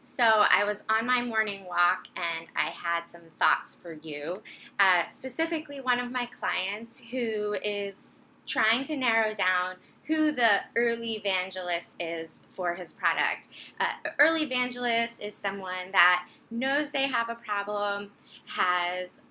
So I was on my morning walk and I had some thoughts for you. Specifically, one of my clients who is trying to narrow down who the early evangelist is for his product. Early evangelist is someone that knows they have a problem, has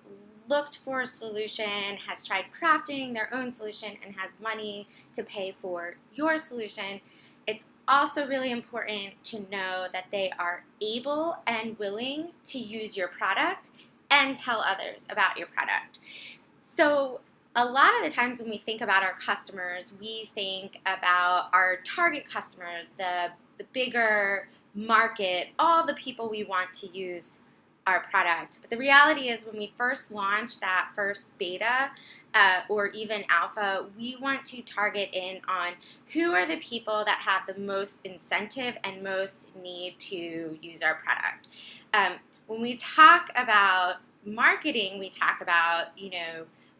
looked for a solution, has tried crafting their own solution, and has money to pay for your solution. It's also really important to know that they are able and willing to use your product and tell others about your product. So a lot of the times when we think about our customers, we think about our target customers, the bigger market, all the people we want to use our product. But the reality is when we first launch that first beta or even alpha, we want to target in on who are the people that have the most incentive and most need to use our product. When we talk about marketing, we talk about,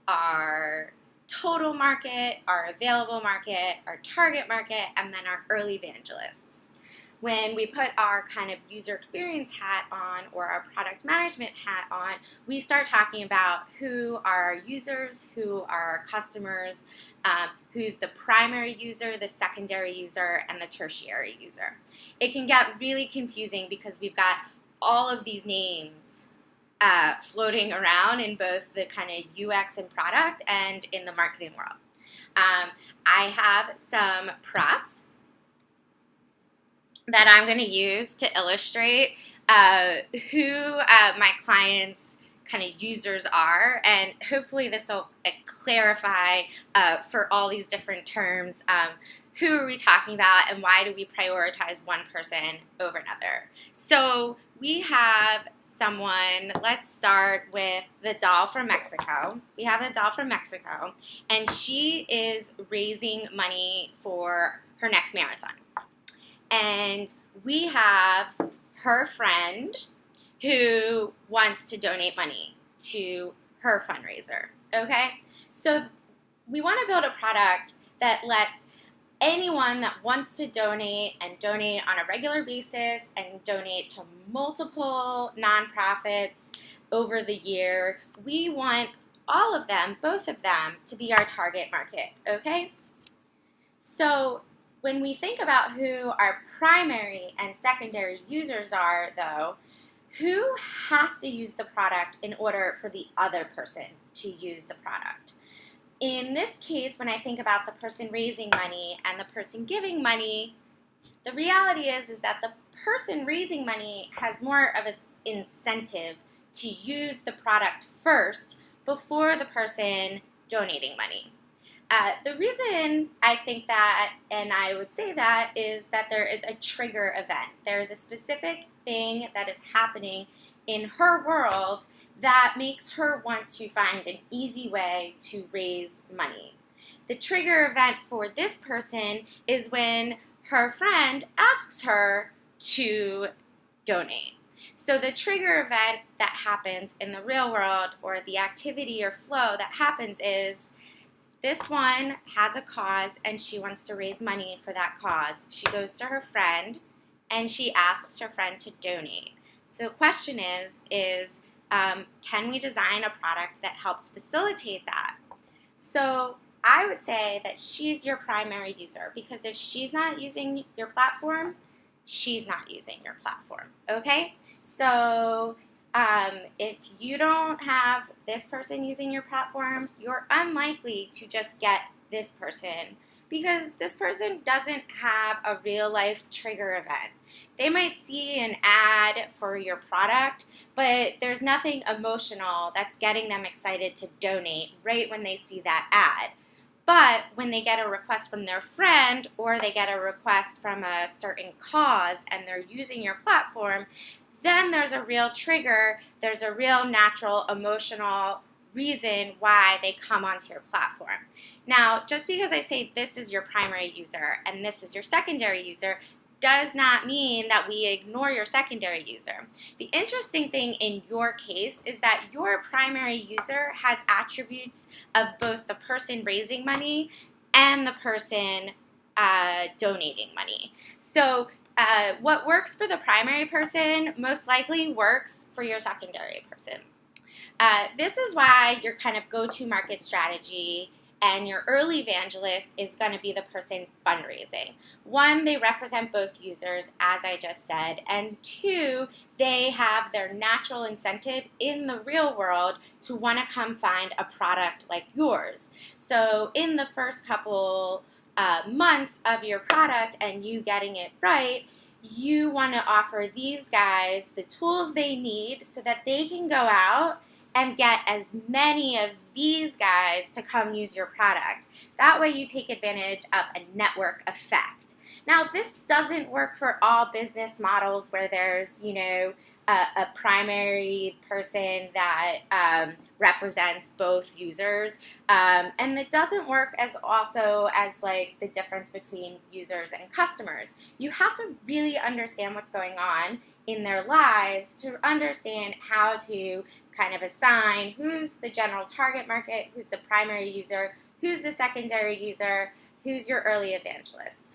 our total market, our available market, our target market, and then our early evangelists. When we put our kind of user experience hat on or our product management hat on, we start talking about who are our users, who are our customers, who's the primary user, the secondary user, and the tertiary user. It can get really confusing because we've got all of these names floating around in both the kind of UX and product and in the marketing world. I have some props that I'm going to use to illustrate who my clients' kind of users are, and hopefully this will clarify for all these different terms who are we talking about and why do we prioritize one person over another. So we have someone, let's start with the doll from Mexico. We have a doll from Mexico, and she is raising money for her next marathon. And we have her friend who wants to donate money to her fundraiser, okay? So we want to build a product that lets anyone that wants to donate and donate on a regular basis and donate to multiple nonprofits over the year, we want all of them, both of them, to be our target market, okay? So when we think about who our primary and secondary users are, though, who has to use the product in order for the other person to use the product? In this case, when I think about the person raising money and the person giving money, the reality is that the person raising money has more of an incentive to use the product first before the person donating money. The reason I think that, and I would say that, is that there is a trigger event. There is a specific thing that is happening in her world that makes her want to find an easy way to raise money. The trigger event for this person is when her friend asks her to donate. So the trigger event that happens in the real world, or the activity or flow that happens, is this one has a cause and she wants to raise money for that cause. She goes to her friend and she asks her friend to donate. So the question is can we design a product that helps facilitate that? So I would say that she's your primary user, because if she's not using your platform, she's not using your platform, okay? So if you don't have this person using your platform, you're unlikely to just get this person, because this person doesn't have a real life trigger event. They might see an ad for your product, but there's nothing emotional that's getting them excited to donate right when they see that ad. But when they get a request from their friend, or they get a request from a certain cause and they're using your platform, then there's a real trigger, there's a real natural emotional reason why they come onto your platform. Now, just because I say this is your primary user and this is your secondary user does not mean that we ignore your secondary user. The interesting thing in your case is that your primary user has attributes of both the person raising money and the person donating money. So What works for the primary person most likely works for your secondary person. This is why your kind of go-to market strategy and your early evangelist is going to be the person fundraising. One, they represent both users, as I just said, and two, they have their natural incentive in the real world to want to come find a product like yours. So in the first couple months of your product and you getting it right, you want to offer these guys the tools they need so that they can go out and get as many of these guys to come use your product. That way you take advantage of a network effect. Now, this doesn't work for all business models where there's, a primary person that represents both users. And it doesn't work as also as like the difference between users and customers. You have to really understand what's going on in their lives to understand how to kind of assign who's the general target market, who's the primary user, who's the secondary user, who's your early evangelist.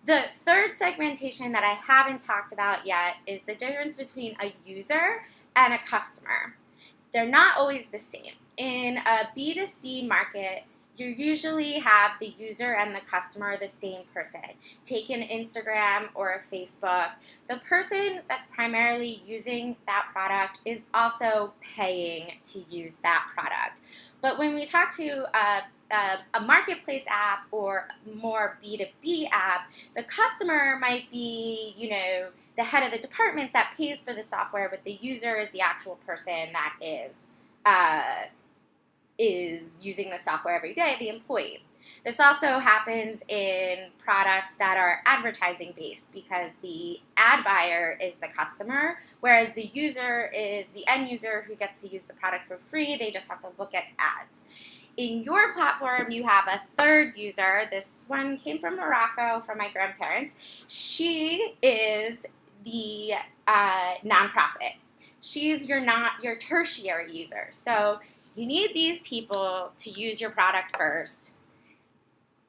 The third segmentation that I haven't talked about yet is the difference between a user and a customer. They're not always the same. In a B2C market, you usually have the user and the customer the same person. Take an Instagram or a Facebook. The person that's primarily using that product is also paying to use that product. But when we talk to a marketplace app or more B2B app, the customer might be, the head of the department that pays for the software, but the user is the actual person that is using the software every day, the employee. This also happens in products that are advertising based because the ad buyer is the customer, whereas the user is the end user who gets to use the product for free. They just have to look at ads. In your platform, you have a third user. This one came from Morocco from my grandparents. She is the nonprofit. She's your tertiary user. So you need these people to use your product first.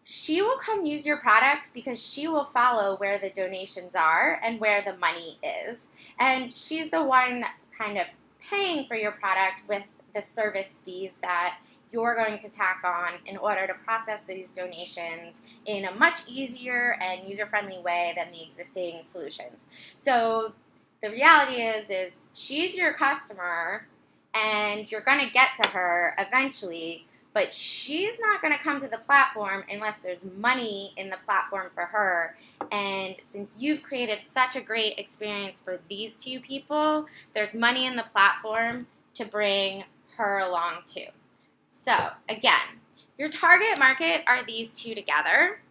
She will come use your product because she will follow where the donations are and where the money is. And she's the one kind of paying for your product with the service fees that you're going to tack on in order to process these donations in a much easier and user-friendly way than the existing solutions. So the reality is she's your customer and you're going to get to her eventually, but she's not going to come to the platform unless there's money in the platform for her. And since you've created such a great experience for these two people, there's money in the platform to bring her along too. So again, your target market are these two together.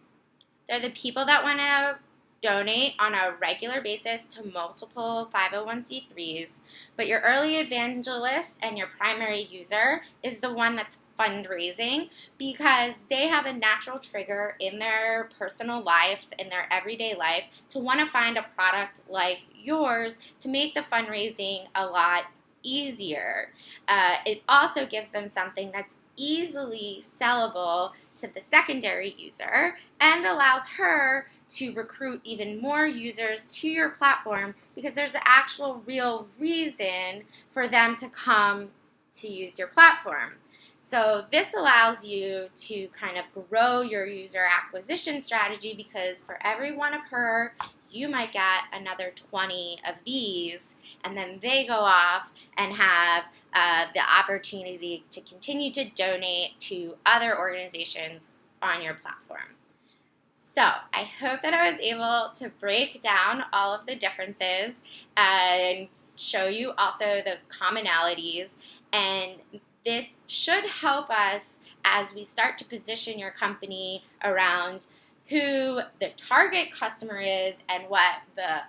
They're the people that want to donate on a regular basis to multiple 501c3s, but your early evangelist and your primary user is the one that's fundraising because they have a natural trigger in their personal life, in their everyday life, to want to find a product like yours to make the fundraising a lot easier. It also gives them something that's easily sellable to the secondary user and allows her to recruit even more users to your platform because there's an actual real reason for them to come to use your platform. So this allows you to kind of grow your user acquisition strategy because for every one of her, you might get another 20 of these, and then they go off and have the opportunity to continue to donate to other organizations on your platform. So I hope that I was able to break down all of the differences and show you also the commonalities, and this should help us as we start to position your company around who the target customer is and what the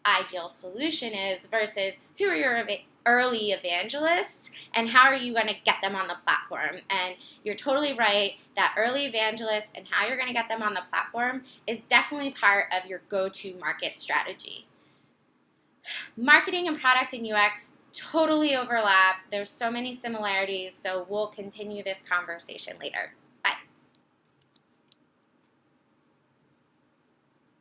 ideal solution is versus who are your early evangelists and how are you going to get them on the platform. And you're totally right that early evangelists and how you're going to get them on the platform is definitely part of your go-to market strategy. Marketing and product and UX totally overlap. There's so many similarities, so we'll continue this conversation later.